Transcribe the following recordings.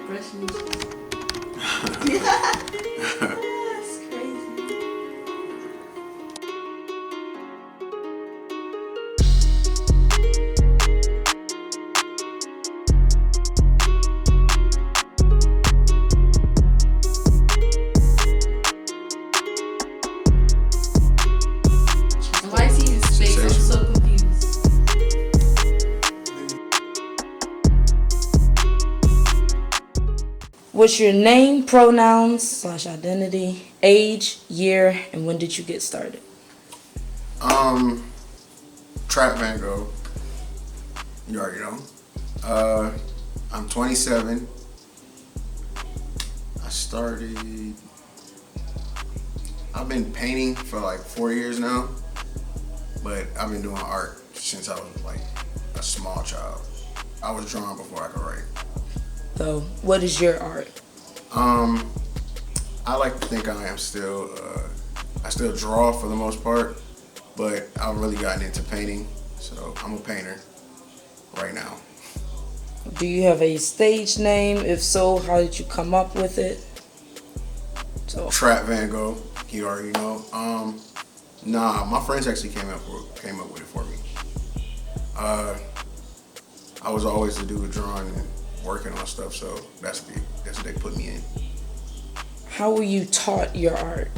brushing your teeth. That's crazy. Why is he in space? I'm so confused. What's your name, pronouns / identity, age, year, and when did you get started? TRAPVANGXGH. You already know. I'm 27. I've been painting for like 4 years now, but I've been doing art since I was like a small child. I was drawing before I could write. So, what is your art? I like to think I still draw for the most part, but I've really gotten into painting, so I'm a painter right now. Do you have a stage name? If so, how did you come up with it? So, TRAPVANGXGH, you already know. Nah, my friends actually came up with it for me. I was always the dude drawing and working on stuff, so that's what they put me in. how were you taught your art?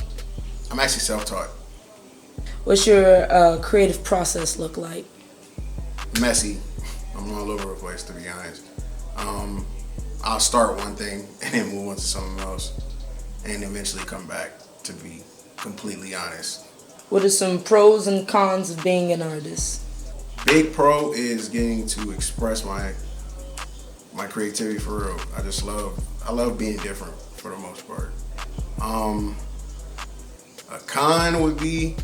I'm actually self-taught. What's your creative process look like? Messy. I'm all over the place, to be honest. I'll start one thing and then move on to something else and eventually come back, to be completely honest. What are some pros and cons of being an artist? Big pro is getting to express my creativity for real. I love being different for the most part. A con would be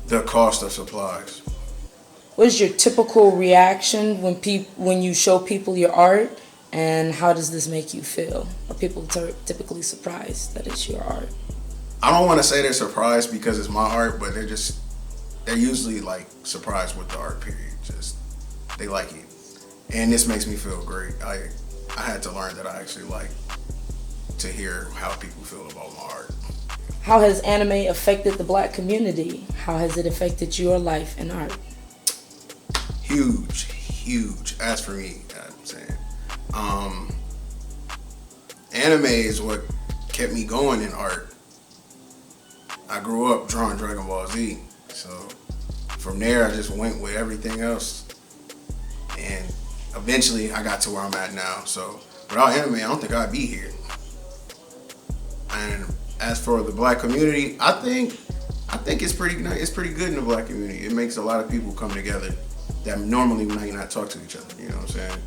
the cost of supplies. What is your typical reaction when you show people your art, and how does this make you feel? Are people typically surprised that it's your art? I don't want to say they're surprised because it's my art, but they're usually like surprised with the art, period. Just, they like it. And this makes me feel great. I had to learn that I actually like to hear how people feel about my art. How has anime affected the Black community? How has it affected your life and art? Huge, huge. As for me, I'm saying, anime is what kept me going in art. I grew up drawing Dragon Ball Z, so from there I just went with everything else, and eventually I got to where I'm at now. So without anime, I don't think I'd be here. And as for the Black community, I think it's pretty good in the Black community. It makes a lot of people come together that normally might not talk to each other. You know what I'm saying?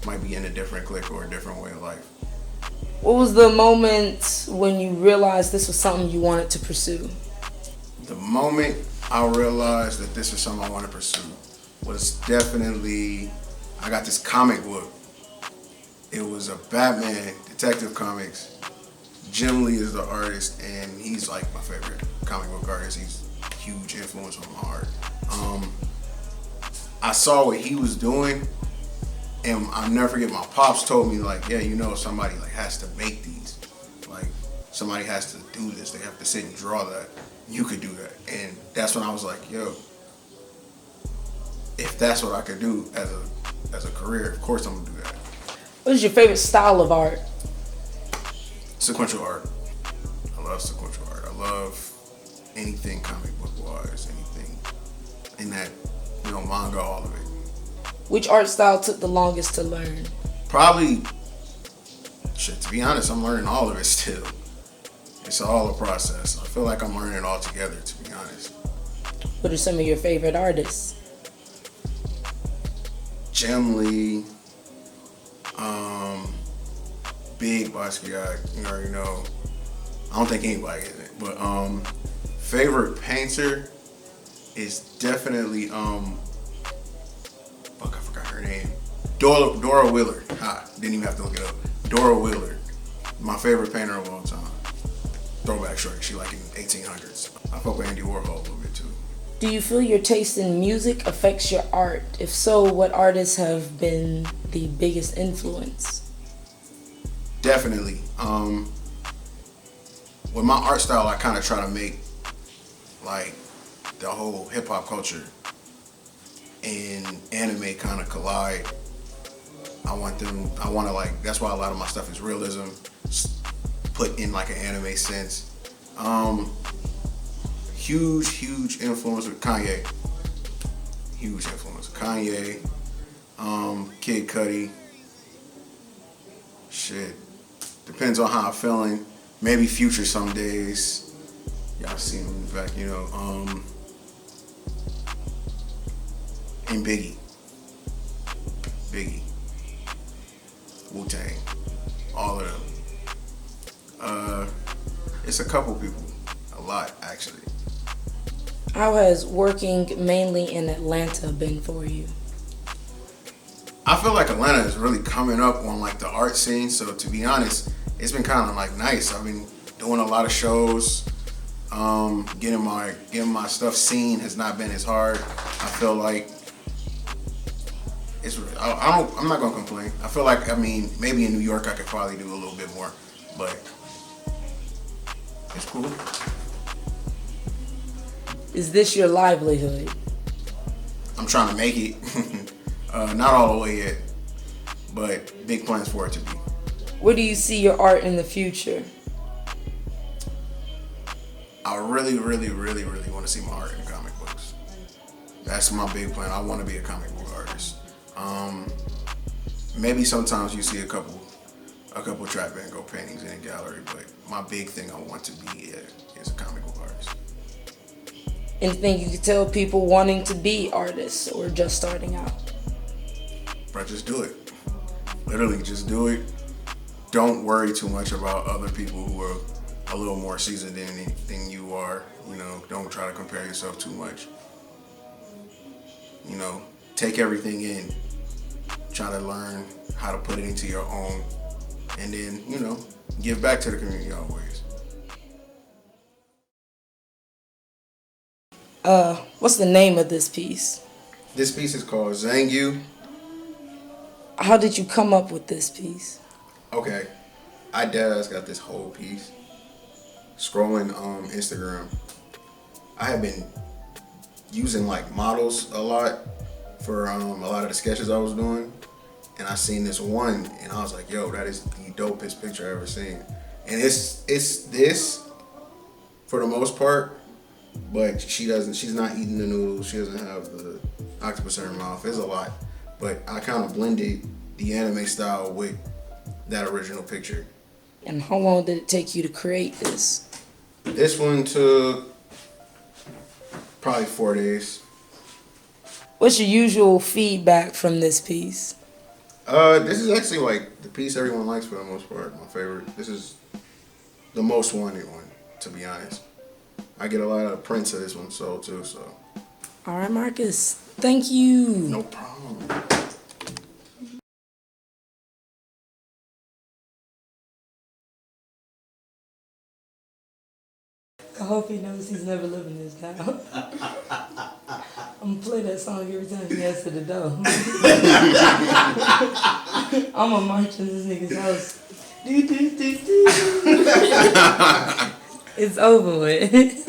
Might be in a different clique or a different way of life. What was the moment when you realized this was something you wanted to pursue? The moment I realized that this was something I want to pursue was definitely, I got this comic book. It was a Batman Detective Comics. Jim Lee is the artist, and he's like my favorite comic book artist. He's a huge influence on my art. I saw what he was doing, and I'll never forget, my pops told me, like, yeah, you know, somebody like has to make these. Like, somebody has to do this. They have to sit and draw that. You could do that. And that's when I was like, yo, if that's what I could do as a career, of course I'm gonna do that. What is your favorite style of art? Sequential art. I love sequential art. I love anything comic book wise, anything in that, you know, manga, all of it. Which art style took the longest to learn? Probably, shit, to be honest, I'm learning all of it still. It's all a process. I feel like I'm learning it all together, to be honest. What are some of your favorite artists? Jim Lee, Big Basquiat, you already know. I don't think anybody is it, but favorite painter is definitely fuck, I forgot her name. Dora Willard. Didn't even have to look it up. Dora Willard, my favorite painter of all time. Throwback shorty, she like in 1800s. I fuck with Andy Warhol a little bit too. Do you feel your taste in music affects your art? If so, what artists have been the biggest influence? Definitely. With my art style, I kind of try to make like the whole hip hop culture and anime kind of collide. I want to like, that's why a lot of my stuff is realism, put in like an anime sense. Huge influence with Kanye. Huge influence. Kanye, Kid Cudi. Shit. Depends on how I'm feeling. Maybe Future some days. Y'all see him in the back, you know. And Biggie. Wu-Tang. All of them. It's a couple people. A lot, actually. How has working mainly in Atlanta been for you? I feel like Atlanta is really coming up on like the art scene. So to be honest, it's been kind of like nice. I've been doing a lot of shows. Getting my stuff seen has not been as hard. I feel like I'm not gonna complain. I feel like, I mean, maybe in New York I could probably do a little bit more, but it's cool. Is this your livelihood? I'm trying to make it. Not all the way yet, but big plans for it to be. Where do you see your art in the future? I really want to see my art in comic books. That's my big plan. I want to be a comic book artist. Maybe sometimes you see a couple Trap Van Gogh paintings in a gallery, but my big thing I want to be is a comic book artist. Anything you could tell people wanting to be artists or just starting out? Bro, just do it. Literally, just do it. Don't worry too much about other people who are a little more seasoned than you are. You know, don't try to compare yourself too much. You know, take everything in. Try to learn how to put it into your own, and then, you know, give back to the community always. What's the name of this piece? This piece is called Zangu. How did you come up with this piece? Okay, I deadass got this whole piece. Scrolling Instagram, I have been using like models a lot for a lot of the sketches I was doing, and I seen this one, and I was like, yo, that is the dopest picture I've ever seen. And it's this for the most part, but she's not eating the noodles, she doesn't have the octopus in her mouth. It's a lot, but I kind of blended the anime style with that original picture. And how long did it take you to create this? This one took probably 4 days. What's your usual feedback from this piece? This is actually like the piece everyone likes for the most part. My favorite. This is the most wanted one, to be honest. I get a lot of prints of this one sold too, so. All right, Marcus. Thank you. No problem. I hope he knows he's never living this down. I'm gonna play that song every time he answers the door. I'm gonna march in this nigga's house. It's over with.